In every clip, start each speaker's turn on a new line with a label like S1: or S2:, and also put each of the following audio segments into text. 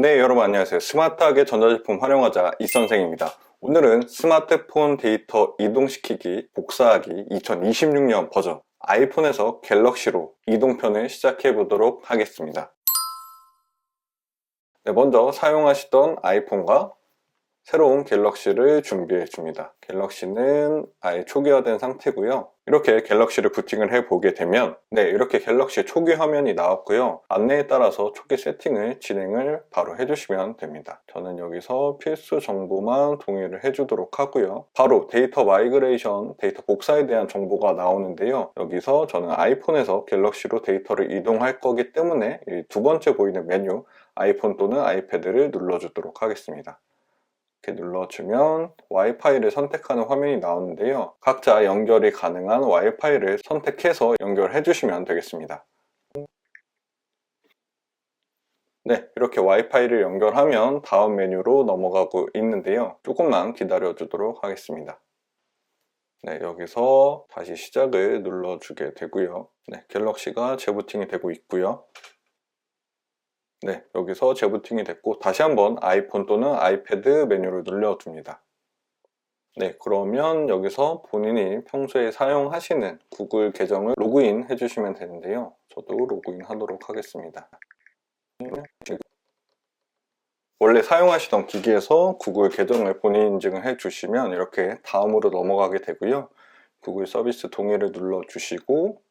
S1: 네, 여러분 안녕하세요. 스마트하게 전자제품 활용하자 이선생입니다. 오늘은 스마트폰 데이터 이동시키기 복사하기 2026년 버전 아이폰에서 갤럭시로 이동편을 시작해 보도록 하겠습니다. 네, 먼저 사용하시던 아이폰과 새로운 갤럭시를 준비해 줍니다. 갤럭시는 아예 초기화된 상태고요. 이렇게 갤럭시를 부팅을 해 보게 되면 이렇게 갤럭시 초기 화면이 나왔고요. 안내에 따라서 초기 세팅을 진행을 바로 해주시면 됩니다. 저는 여기서 필수 정보만 동의를 해주도록 하고요. 바로 데이터 마이그레이션, 데이터 복사에 대한 정보가 나오는데요. 여기서 저는 아이폰에서 갤럭시로 데이터를 이동할 거기 때문에 이 두 번째 보이는 메뉴 아이폰 또는 아이패드를 눌러주도록 하겠습니다. 이렇게 눌러주면 와이파이를 선택하는 화면이 나오는데요. 각자 연결이 가능한 와이파이를 선택해서 연결해 주시면 되겠습니다. 네, 이렇게 와이파이를 연결하면 다음 메뉴로 넘어가고 있는데요. 조금만 기다려 주도록 하겠습니다. 네, 여기서 다시 시작을 눌러주게 되고요. 네, 갤럭시가 재부팅이 되고 있고요. 네, 여기서 재부팅이 됐고 다시 한번 아이폰 또는 아이패드 메뉴를 눌러줍니다. 네, 그러면 여기서 본인이 평소에 사용하시는 구글 계정을 로그인 해주시면 되는데요. 저도 로그인 하도록 하겠습니다. 원래 사용하시던 기기에서 구글 계정을 본인 인증을 해주시면 이렇게 다음으로 넘어가게 되고요. 구글 서비스 동의를 눌러주시고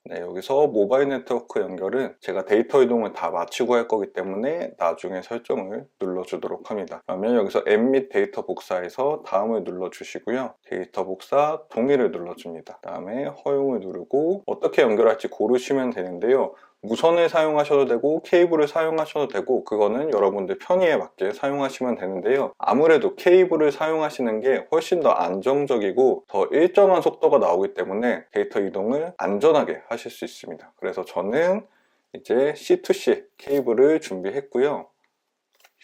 S1: 네, 여기서 모바일 네트워크 연결은 제가 데이터 이동을 다 마치고 할 거기 때문에 나중에 설정을 눌러주도록 합니다. 그러면 여기서 앱 및 데이터 복사에서 다음을 눌러주시고요. 데이터 복사 동의를 눌러줍니다. 그 다음에 허용을 누르고 어떻게 연결할지 고르시면 되는데요. 무선을 사용하셔도 되고 케이블을 사용하셔도 되고 그거는 여러분들 편의에 맞게 사용하시면 되는데요. 아무래도 케이블을 사용하시는 게 훨씬 더 안정적이고 더 일정한 속도가 나오기 때문에 데이터 이동을 안전하게 하실 수 있습니다. 그래서 저는 이제 C2C 케이블을 준비했고요.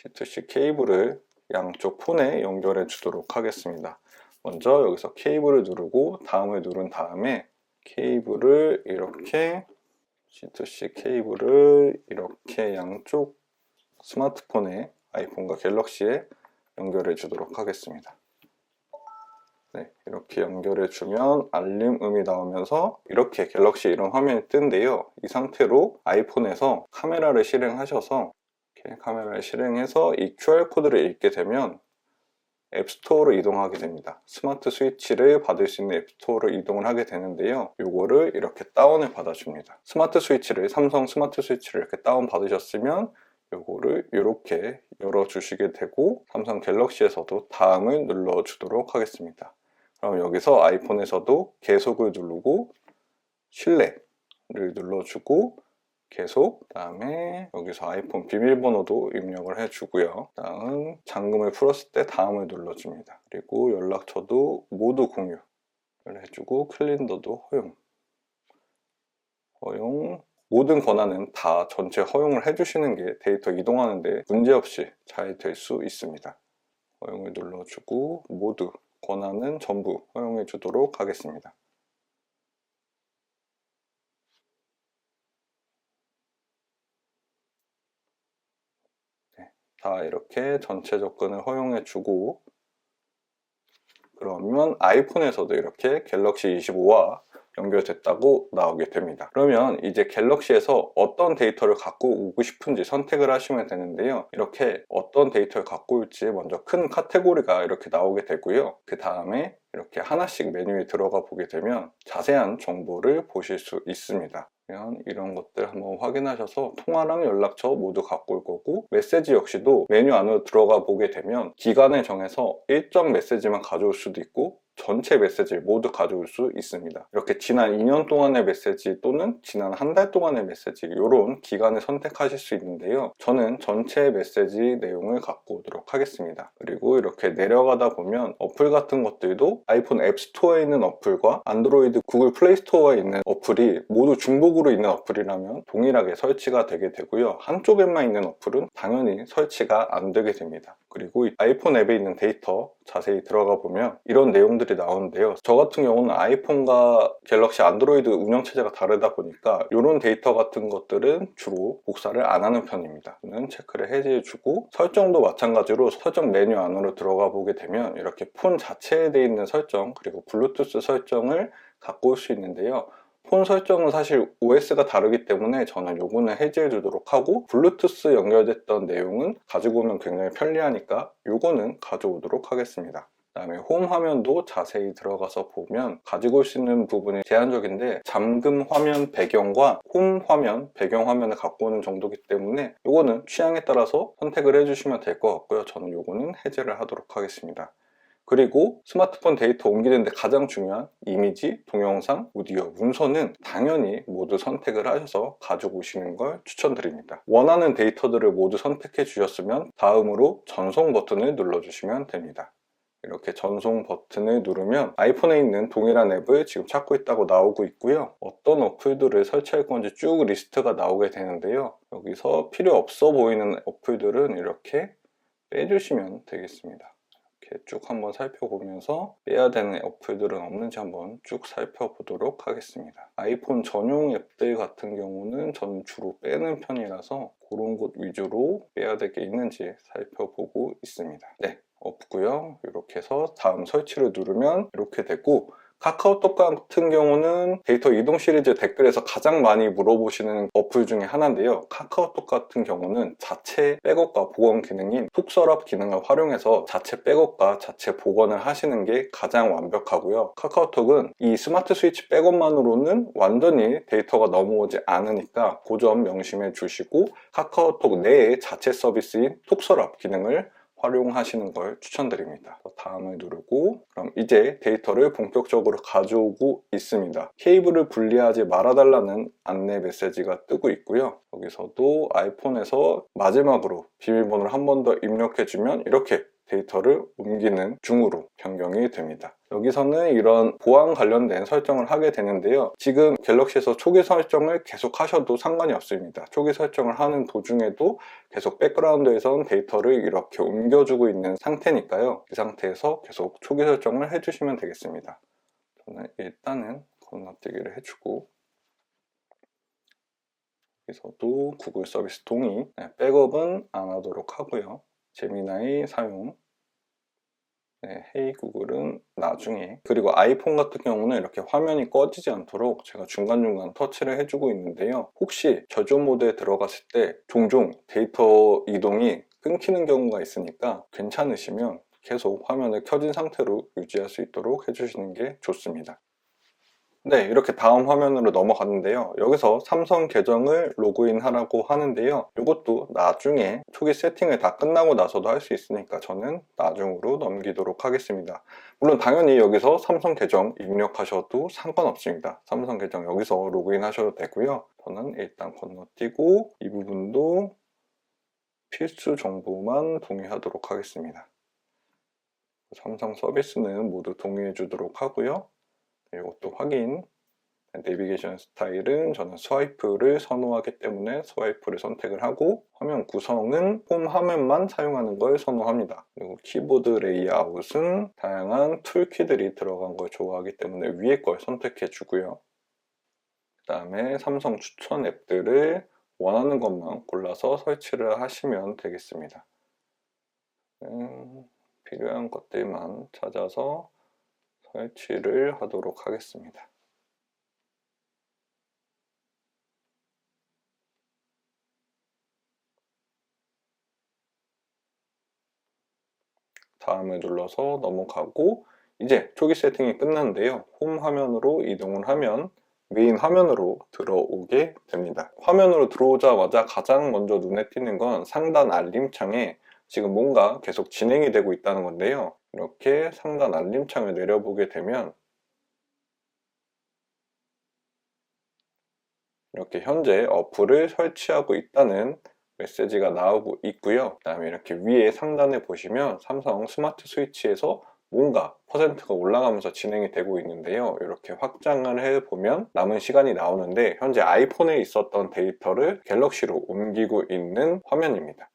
S1: C2C 케이블을 양쪽 폰에 연결해 주도록 하겠습니다. 먼저 여기서 케이블을 누르고 다음을 누른 다음에 케이블을 이렇게 C2C 케이블을 이렇게 양쪽 스마트폰에 아이폰과 갤럭시에 연결해 주도록 하겠습니다. 네, 이렇게 연결해 주면 알림음이 나오면서 이렇게 갤럭시 이런 화면이 뜬데요. 이 상태로 아이폰에서 카메라를 실행하셔서 이렇게 카메라를 실행해서 이 QR코드를 읽게 되면 앱스토어로 이동하게 됩니다. 스마트 스위치를 받을 수 있는 앱스토어로 이동을 하게 되는데요. 이거를 이렇게 다운을 받아줍니다. 스마트 스위치를 삼성 스마트 스위치를 이렇게 다운 받으셨으면 이거를 이렇게 열어주시게 되고 삼성 갤럭시에서도 다음을 눌러주도록 하겠습니다. 그럼 여기서 아이폰에서도 계속을 누르고 신뢰를 눌러주고 계속, 그 다음에 여기서 아이폰 비밀번호도 입력을 해주고요. 다음 잠금을 풀었을 때 다음을 눌러줍니다. 그리고 연락처도 모두 공유를 해주고 캘린더도 허용 모든 권한은 다 전체 허용을 해주시는 게 데이터 이동하는데 문제없이 잘 될 수 있습니다. 허용을 눌러주고 모두 권한은 전부 허용해 주도록 하겠습니다. 다 이렇게 전체 접근을 허용해 주고 그러면 아이폰에서도 이렇게 갤럭시 25와 연결됐다고 나오게 됩니다. 그러면 이제 갤럭시에서 어떤 데이터를 갖고 오고 싶은지 선택을 하시면 되는데요. 이렇게 어떤 데이터를 갖고 올지 먼저 큰 카테고리가 이렇게 나오게 되고요. 그 다음에 이렇게 하나씩 메뉴에 들어가 보게 되면 자세한 정보를 보실 수 있습니다. 이런 것들 한번 확인하셔서 통화랑 연락처 모두 갖고 올 거고 메시지 역시도 메뉴 안으로 들어가 보게 되면 기간을 정해서 일정 메시지만 가져올 수도 있고 전체 메시지를 모두 가져올 수 있습니다. 이렇게 지난 2년 동안의 메시지 또는 지난 한 달 동안의 메시지 이런 기간을 선택하실 수 있는데요. 저는 전체 메시지 내용을 갖고 오도록 하겠습니다. 그리고 이렇게 내려가다 보면 어플 같은 것들도 아이폰 앱스토어에 있는 어플과 안드로이드 구글 플레이스토어에 있는 어플이 모두 중복으로 있는 어플이라면 동일하게 설치가 되게 되고요. 한쪽에만 있는 어플은 당연히 설치가 안 되게 됩니다. 그리고 아이폰 앱에 있는 데이터 자세히 들어가 보면 이런 내용들이 나오는데요. 저 같은 경우는 아이폰과 갤럭시 안드로이드 운영체제가 다르다 보니까 이런 데이터 같은 것들은 주로 복사를 안 하는 편입니다. 저는 체크를 해제해주고, 설정도 마찬가지로 설정 메뉴 안으로 들어가 보게 되면 이렇게 폰 자체에 되어 있는 설정, 그리고 블루투스 설정을 갖고 올 수 있는데요. 폰 설정은 사실 OS가 다르기 때문에 저는 요거는 해제해 주도록 하고, 블루투스 연결됐던 내용은 가지고 오면 굉장히 편리하니까 요거는 가져오도록 하겠습니다. 그 다음에 홈 화면도 자세히 들어가서 보면 가지고 올 수 있는 부분이 제한적인데, 잠금 화면 배경과 홈 화면 배경 화면을 갖고 오는 정도이기 때문에 요거는 취향에 따라서 선택을 해주시면 될 것 같고요. 저는 요거는 해제를 하도록 하겠습니다. 그리고 스마트폰 데이터 옮기는데 가장 중요한 이미지, 동영상, 오디오, 문서는 당연히 모두 선택을 하셔서 가지고 오시는 걸 추천드립니다. 원하는 데이터들을 모두 선택해 주셨으면 다음으로 전송 버튼을 눌러주시면 됩니다. 이렇게 전송 버튼을 누르면 아이폰에 있는 동일한 앱을 지금 찾고 있다고 나오고 있고요. 어떤 어플들을 설치할 건지 쭉 리스트가 나오게 되는데요. 여기서 필요 없어 보이는 어플들은 이렇게 빼주시면 되겠습니다. 이렇게 쭉 한번 살펴보면서 빼야 되는 어플들은 없는지 한번 쭉 살펴보도록 하겠습니다. 아이폰 전용 앱들 같은 경우는 저는 주로 빼는 편이라서 그런 곳 위주로 빼야 될 게 있는지 살펴보고 있습니다. 네, 없고요. 이렇게 해서 다음 설치를 누르면 이렇게 되고, 카카오톡 같은 경우는 데이터 이동 시리즈 댓글에서 가장 많이 물어보시는 어플 중에 하나인데요. 카카오톡 같은 경우는 자체 백업과 복원 기능인 톡서랍 기능을 활용해서 자체 백업과 자체 복원을 하시는 게 가장 완벽하고요. 카카오톡은 이 스마트 스위치 백업만으로는 완전히 데이터가 넘어오지 않으니까 그 점 명심해 주시고, 카카오톡 내에 자체 서비스인 톡서랍 기능을 활용하시는 걸 추천드립니다. 다음을 누르고, 그럼 이제 데이터를 본격적으로 가져오고 있습니다. 케이블을 분리하지 말아달라는 안내 메시지가 뜨고 있고요. 여기서도 아이폰에서 마지막으로 비밀번호를 한 번 더 입력해주면 이렇게 데이터를 옮기는 중으로 변경이 됩니다. 여기서는 이런 보안 관련된 설정을 하게 되는데요. 지금 갤럭시에서 초기 설정을 계속 하셔도 상관이 없습니다. 초기 설정을 하는 도중에도 계속 백그라운드에선 데이터를 이렇게 옮겨주고 있는 상태니까요. 이 상태에서 계속 초기 설정을 해주시면 되겠습니다. 저는 일단은 건너뛰기를 해주고, 여기서도 구글 서비스 동의, 백업은 안 하도록 하고요. 제미나이 사용, 헤이 구글은 나중에. 그리고 아이폰 같은 경우는 이렇게 화면이 꺼지지 않도록 제가 중간중간 터치를 해주고 있는데요. 혹시 저조 모드에 들어갔을 때 종종 데이터 이동이 끊기는 경우가 있으니까 괜찮으시면 계속 화면을 켜진 상태로 유지할 수 있도록 해주시는 게 좋습니다. 네, 이렇게 다음 화면으로 넘어갔는데요. 여기서 삼성 계정을 로그인 하라고 하는데요. 이것도 나중에 초기 세팅을 다 끝나고 나서도 할 수 있으니까 저는 나중으로 넘기도록 하겠습니다. 물론 당연히 여기서 삼성 계정 입력하셔도 상관없습니다. 삼성 계정 여기서 로그인 하셔도 되고요. 저는 일단 건너뛰고 이 부분도 필수 정보만 동의하도록 하겠습니다. 삼성 서비스는 모두 동의해 주도록 하고요. 이것도 확인. 내비게이션 스타일은 저는 스와이프를 선호하기 때문에 스와이프를 선택을 하고, 화면 구성은 홈 화면만 사용하는 걸 선호합니다. 그리고 키보드 레이아웃은 다양한 툴키들이 들어간 걸 좋아하기 때문에 위에 걸 선택해 주고요. 그 다음에 삼성 추천 앱들을 원하는 것만 골라서 설치를 하시면 되겠습니다. 필요한 것들만 찾아서 설치를 하도록 하겠습니다. 다음을 눌러서 넘어가고, 이제 초기 세팅이 끝났는데요. 홈 화면으로 이동을 하면 메인 화면으로 들어오게 됩니다. 화면으로 들어오자마자 가장 먼저 눈에 띄는 건 상단 알림창에 지금 뭔가 계속 진행이 되고 있다는 건데요. 이렇게 상단 알림창을 내려보게 되면 이렇게 현재 어플을 설치하고 있다는 메시지가 나오고 있고요. 그 다음에 이렇게 위에 상단에 보시면 삼성 스마트 스위치에서 뭔가 퍼센트가 올라가면서 진행이 되고 있는데요. 이렇게 확장을 해보면 남은 시간이 나오는데, 현재 아이폰에 있었던 데이터를 갤럭시로 옮기고 있는 화면입니다.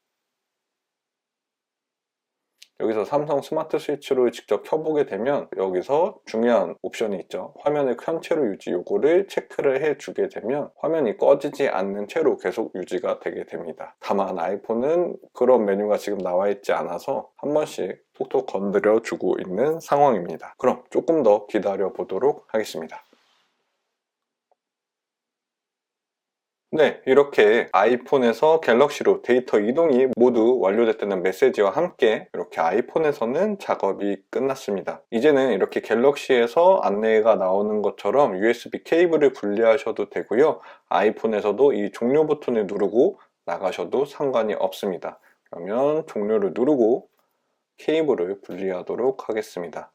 S1: 여기서 삼성 스마트 스위치로 직접 켜보게 되면 여기서 중요한 옵션이 있죠. 화면을 켠 채로 유지, 요거를 체크를 해주게 되면 화면이 꺼지지 않는 채로 계속 유지가 되게 됩니다. 다만 아이폰은 그런 메뉴가 지금 나와 있지 않아서 한 번씩 톡톡 건드려 주고 있는 상황입니다. 그럼 조금 더 기다려 보도록 하겠습니다. 네, 이렇게 아이폰에서 갤럭시로 데이터 이동이 모두 완료됐다는 메시지와 함께 이렇게 아이폰에서는 작업이 끝났습니다. 이제는 이렇게 갤럭시에서 안내가 나오는 것처럼 USB 케이블을 분리하셔도 되고요. 아이폰에서도 이 종료 버튼을 누르고 나가셔도 상관이 없습니다. 그러면 종료를 누르고 케이블을 분리하도록 하겠습니다.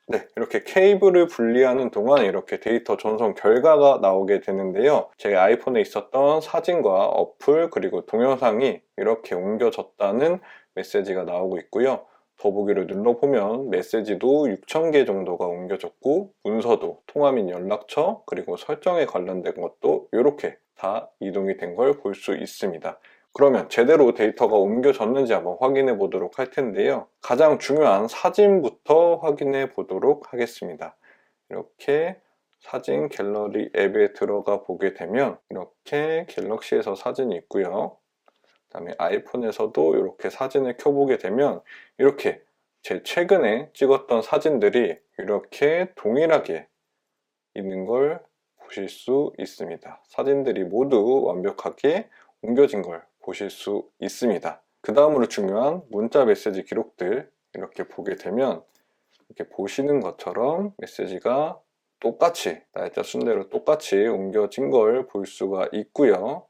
S1: 네, 이렇게 케이블을 분리하는 동안 이렇게 데이터 전송 결과가 나오게 되는데요. 제 아이폰에 있었던 사진과 어플 그리고 동영상이 이렇게 옮겨졌다는 메시지가 나오고 있고요. 더보기를 눌러보면 메시지도 6,000개 정도가 옮겨졌고 문서도 통화 및 연락처 그리고 설정에 관련된 것도 이렇게 다 이동이 된 걸 볼 수 있습니다. 그러면 제대로 데이터가 옮겨졌는지 한번 확인해 보도록 할 텐데요. 가장 중요한 사진부터 확인해 보도록 하겠습니다. 이렇게 사진 갤러리 앱에 들어가 보게 되면 이렇게 갤럭시에서 사진이 있고요. 그 다음에 아이폰에서도 이렇게 사진을 켜보게 되면 이렇게 제 최근에 찍었던 사진들이 이렇게 동일하게 있는 걸 보실 수 있습니다. 사진들이 모두 완벽하게 옮겨진 걸 보실 수 있습니다. 그 다음으로 중요한 문자 메시지 기록들 이렇게 보게 되면 이렇게 보시는 것처럼 메시지가 똑같이 날짜 순대로 똑같이 옮겨진 걸 볼 수가 있고요.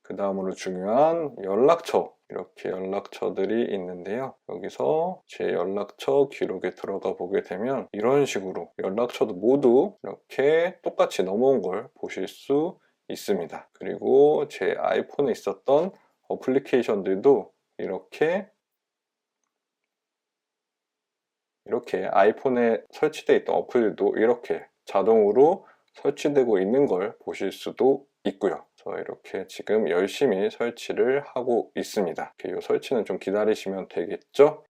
S1: 그 다음으로 중요한 연락처 이렇게 연락처들이 있는데요. 여기서 제 연락처 기록에 들어가 보게 되면 이런 식으로 연락처도 모두 이렇게 똑같이 넘어온 걸 보실 수 있습니다. 그리고 제 아이폰에 있었던 어플리케이션들도 이렇게 아이폰에 설치되어 있던 어플들도 이렇게 자동으로 설치되고 있는 걸 보실 수도 있고요. 저 이렇게 지금 열심히 설치를 하고 있습니다. 이 설치는 좀 기다리시면 되겠죠?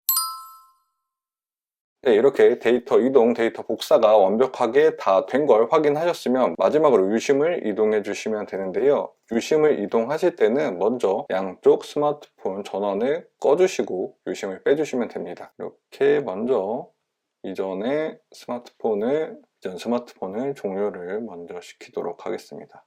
S1: 네, 이렇게 데이터 이동, 데이터 복사가 완벽하게 다 된 걸 확인하셨으면 마지막으로 유심을 이동해 주시면 되는데요. 유심을 이동하실 때는 먼저 양쪽 스마트폰 전원을 꺼주시고 유심을 빼주시면 됩니다. 이렇게 먼저 이전 스마트폰을 종료를 먼저 시키도록 하겠습니다.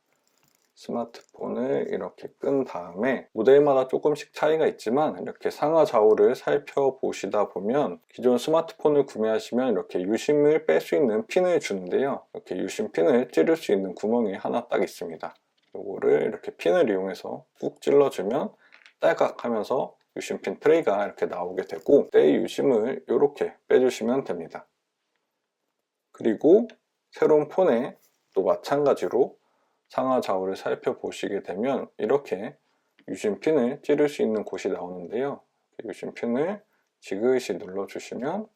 S1: 스마트폰을 이렇게 끈 다음에 모델마다 조금씩 차이가 있지만 이렇게 상하 좌우를 살펴보시다 보면 기존 스마트폰을 구매하시면 이렇게 유심을 뺄 수 있는 핀을 주는데요. 이렇게 유심 핀을 찌를 수 있는 구멍이 하나 딱 있습니다. 이거를 이렇게 핀을 이용해서 꾹 찔러주면 딸깍 하면서 유심핀 트레이가 이렇게 나오게 되고 그때 유심을 이렇게 빼주시면 됩니다. 그리고 새로운 폰에 또 마찬가지로 상하 좌우를 살펴보시게 되면 이렇게 유심핀을 찌를 수 있는 곳이 나오는데요. 유심핀을 지그시 눌러주시면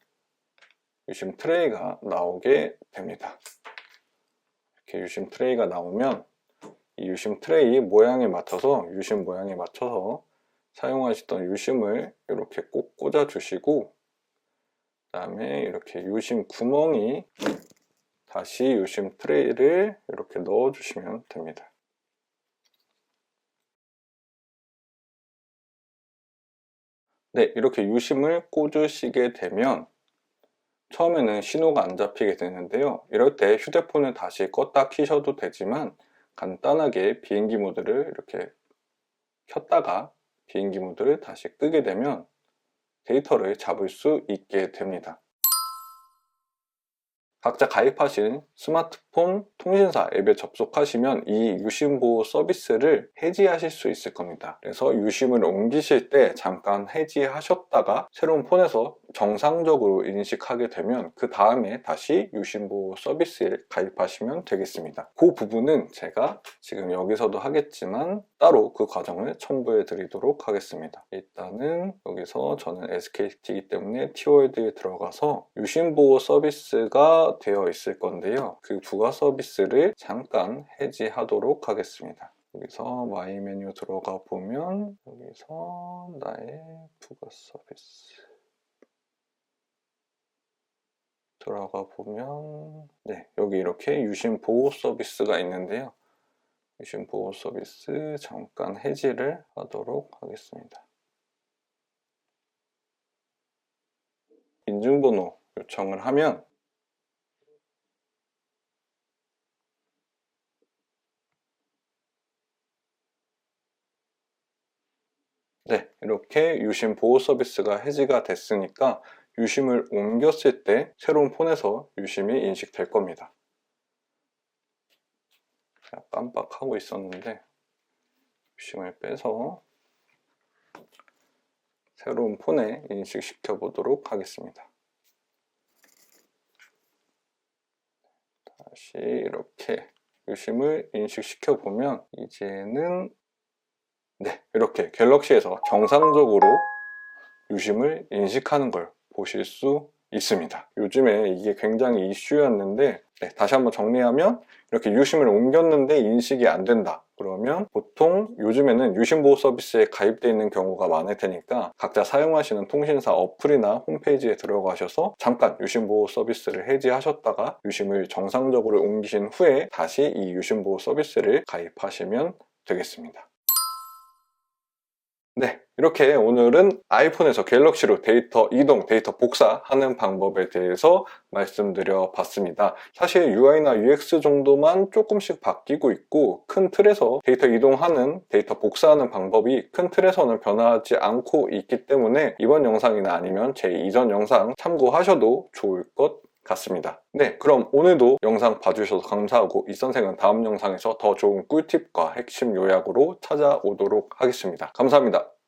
S1: 유심 트레이가 나오게 됩니다. 이렇게 유심 트레이가 나오면 이 유심 트레이 모양에 맞춰서 유심 모양에 맞춰서 사용하시던 유심을 이렇게 꼭 꽂아 주시고 그 다음에 이렇게 유심 구멍이 다시 유심 트레이를 이렇게 넣어 주시면 됩니다. 네, 이렇게 유심을 꽂으시게 되면 처음에는 신호가 안 잡히게 되는데요. 이럴 때 휴대폰을 다시 껐다 키셔도 되지만 간단하게 비행기 모드를 이렇게 켰다가 비행기 모드를 다시 끄게 되면 데이터를 잡을 수 있게 됩니다. 각자 가입하신 스마트폰 통신사 앱에 접속하시면 이 유심보호 서비스를 해지하실 수 있을 겁니다. 그래서 유심을 옮기실 때 잠깐 해지하셨다가 새로운 폰에서 정상적으로 인식하게 되면 그 다음에 다시 유심보호 서비스에 가입하시면 되겠습니다. 그 부분은 제가 지금 여기서도 하겠지만 따로 그 과정을 첨부해 드리도록 하겠습니다. 일단은 여기서 저는 SKT이기 때문에 티월드에 들어가서 유심보호 서비스가 되어 있을 건데요. 그 부가 서비스를 잠깐 해지하도록 하겠습니다. 여기서 마이 메뉴 들어가 보면 여기서 나의 부가 서비스 들어가 보면 네, 여기 이렇게 유심 보호 서비스가 있는데요. 유심 보호 서비스 잠깐 해지를 하도록 하겠습니다. 인증번호 요청을 하면 네, 이렇게 유심 보호 서비스가 해지가 됐으니까 유심을 옮겼을 때 새로운 폰에서 유심이 인식될 겁니다. 제가 깜빡하고 있었는데 유심을 빼서 새로운 폰에 인식시켜 보도록 하겠습니다. 다시 이렇게 유심을 인식시켜 보면 이제는 네, 이렇게 갤럭시에서 정상적으로 유심을 인식하는 걸 보실 수 있습니다. 요즘에 이게 굉장히 이슈였는데 네, 다시 한번 정리하면 이렇게 유심을 옮겼는데 인식이 안 된다. 그러면 보통 요즘에는 유심보호 서비스에 가입되어 있는 경우가 많을 테니까 각자 사용하시는 통신사 어플이나 홈페이지에 들어가셔서 잠깐 유심보호 서비스를 해지하셨다가 유심을 정상적으로 옮기신 후에 다시 이 유심보호 서비스를 가입하시면 되겠습니다. 네, 이렇게 오늘은 아이폰에서 갤럭시로 데이터 이동, 데이터 복사하는 방법에 대해서 말씀드려 봤습니다. 사실 UI나 UX 정도만 조금씩 바뀌고 있고 큰 틀에서 데이터 이동하는, 데이터 복사하는 방법이 큰 틀에서는 변하지 않고 있기 때문에 이번 영상이나 아니면 제 이전 영상 참고하셔도 좋을 것 같습니다. 네, 그럼 오늘도 영상 봐주셔서 감사하고 이 선생은 다음 영상에서 더 좋은 꿀팁과 핵심 요약으로 찾아오도록 하겠습니다. 감사합니다.